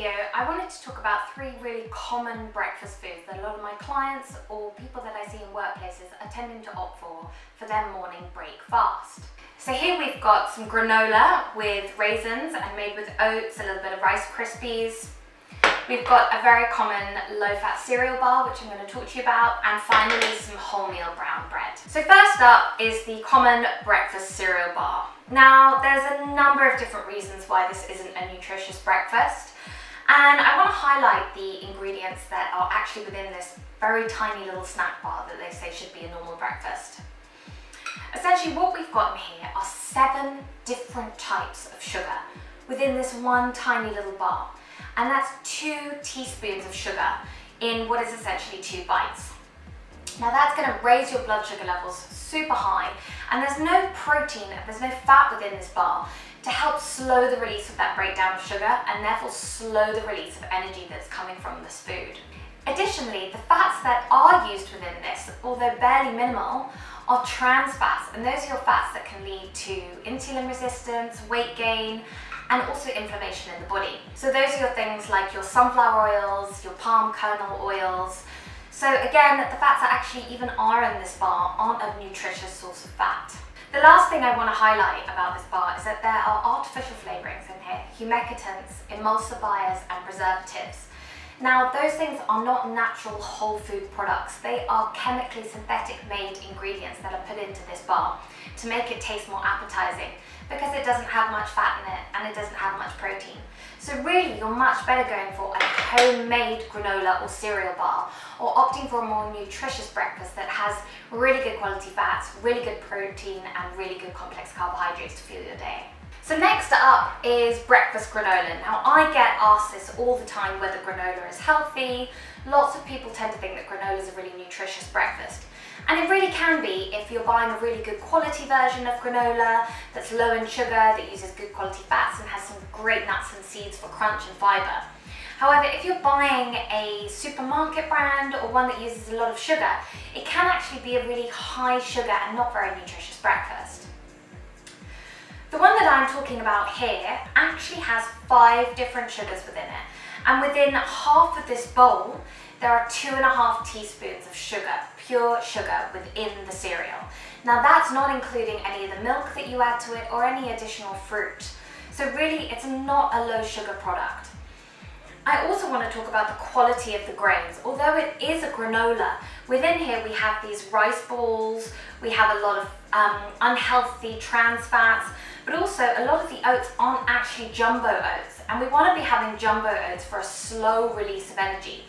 video, I wanted to talk about 3 really common breakfast foods that a lot of my clients or people that I see in workplaces are tending to opt for their morning breakfast. So here we've got some granola with raisins and made with oats, a little bit of Rice Krispies. We've got a very common low-fat cereal bar, which I'm going to talk to you about, and finally some wholemeal brown bread. So first up is the common breakfast cereal bar. Now, there's a number of different reasons why this isn't a nutritious breakfast, and I want to highlight the ingredients that are actually within this very tiny little snack bar that they say should be a normal breakfast. Essentially, what we've got in here are 7 different types of sugar within this one tiny little bar. And that's 2 teaspoons of sugar in what is essentially 2 bites. Now that's going to raise your blood sugar levels super high, and there's no protein, there's no fat within this bar to help slow the release of that breakdown of sugar and therefore slow the release of energy that's coming from this food. Additionally, the fats that are used within this, although barely minimal, are trans fats, and those are your fats that can lead to insulin resistance, weight gain, and also inflammation in the body. So those are your things like your sunflower oils, your palm kernel oils. So again, the fats that actually even are in this bar aren't a nutritious source of fat. The last thing I want to highlight about this bar is that there are artificial flavorings in here, humectants, emulsifiers, and preservatives. Now, those things are not natural whole food products. They are chemically synthetic made ingredients that are put into this bar to make it taste more appetizing, because it doesn't have much fat in it and it doesn't have much protein. So really, you're much better going for a homemade granola or cereal bar, or opting for a more nutritious breakfast that has really good quality fats, really good protein, and really good complex carbohydrates to fuel your day. So next up is breakfast granola. Now, I get asked this all the time, whether granola is healthy. Lots of people tend to think that granola is a really nutritious breakfast. And it really can be if you're buying a really good quality version of granola that's low in sugar, that uses good quality fats and has some great nuts and seeds for crunch and fiber. However, if you're buying a supermarket brand or one that uses a lot of sugar, it can actually be a really high sugar and not very nutritious breakfast. The one that I'm talking about here actually has 5 different sugars within it, and within half of this bowl there are 2.5 teaspoons of sugar, pure sugar, within the cereal. Now that's not including any of the milk that you add to it or any additional fruit. So really, it's not a low sugar product. I also want to talk about the quality of the grains. Although it is a granola, within here we have these rice balls, we have a lot of unhealthy trans fats, but also a lot of the oats aren't actually jumbo oats, and we want to be having jumbo oats for a slow release of energy,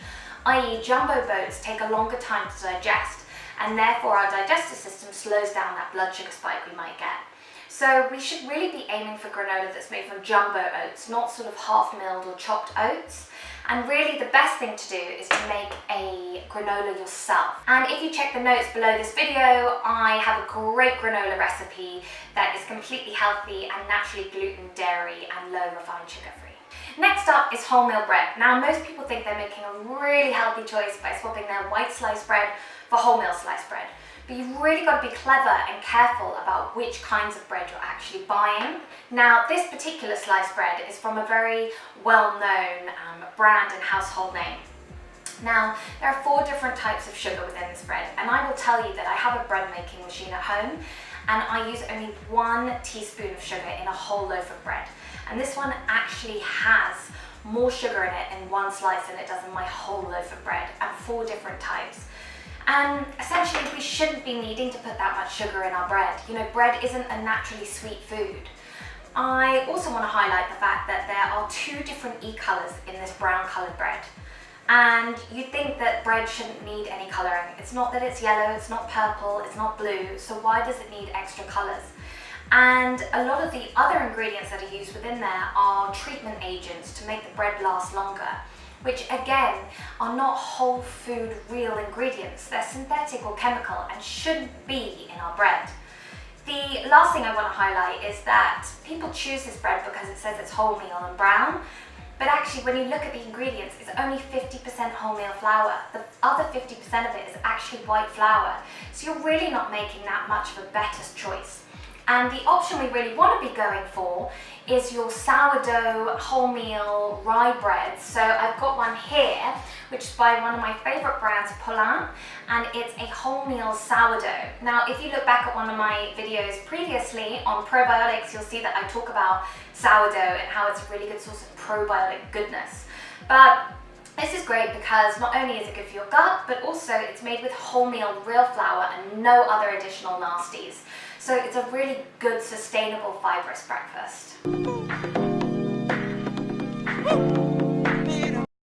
i.e. jumbo oats take a longer time to digest, and therefore our digestive system slows down that blood sugar spike we might get. So we should really be aiming for granola that's made from jumbo oats, not sort of half-milled or chopped oats. And really the best thing to do is to make a granola yourself. And if you check the notes below this video, I have a great granola recipe that is completely healthy and naturally gluten, dairy, and low refined sugar free. Next up is wholemeal bread. Now, most people think they're making a really healthy choice by swapping their white sliced bread for wholemeal sliced bread. But you've really got to be clever and careful about which kinds of bread you're actually buying. Now, this particular sliced bread is from a very well-known brand and household name. Now, there are 4 different types of sugar within this bread, and I will tell you that I have a bread making machine at home, and I use only 1 teaspoon of sugar in a whole loaf of bread. And this one actually has more sugar in it in 1 slice than it does in my whole loaf of bread, and 4 different types. And essentially, we shouldn't be needing to put that much sugar in our bread. You know, bread isn't a naturally sweet food. I also want to highlight the fact that there are 2 different E-colours in this brown coloured bread. And you'd think that bread shouldn't need any colouring. It's not that it's yellow, it's not purple, it's not blue, so why does it need extra colours? And a lot of the other ingredients that are used within there are treatment agents to make the bread last longer, which again are not whole food real ingredients. They're synthetic or chemical and shouldn't be in our bread. The last thing I want to highlight is that people choose this bread because it says it's wholemeal and brown, but actually when you look at the ingredients, it's only 50% wholemeal flour. The other 50% of it is actually white flour, so you're really not making that much of a better choice. And the option we really want to be going for is your sourdough wholemeal rye bread. So I've got one here, which is by one of my favorite brands, Palatable, and it's a wholemeal sourdough. Now, if you look back at one of my videos previously on probiotics, you'll see that I talk about sourdough and how it's a really good source of probiotic goodness. But this is great because not only is it good for your gut, but also it's made with wholemeal real flour and no other additional nasties. So it's a really good, sustainable, fibrous breakfast.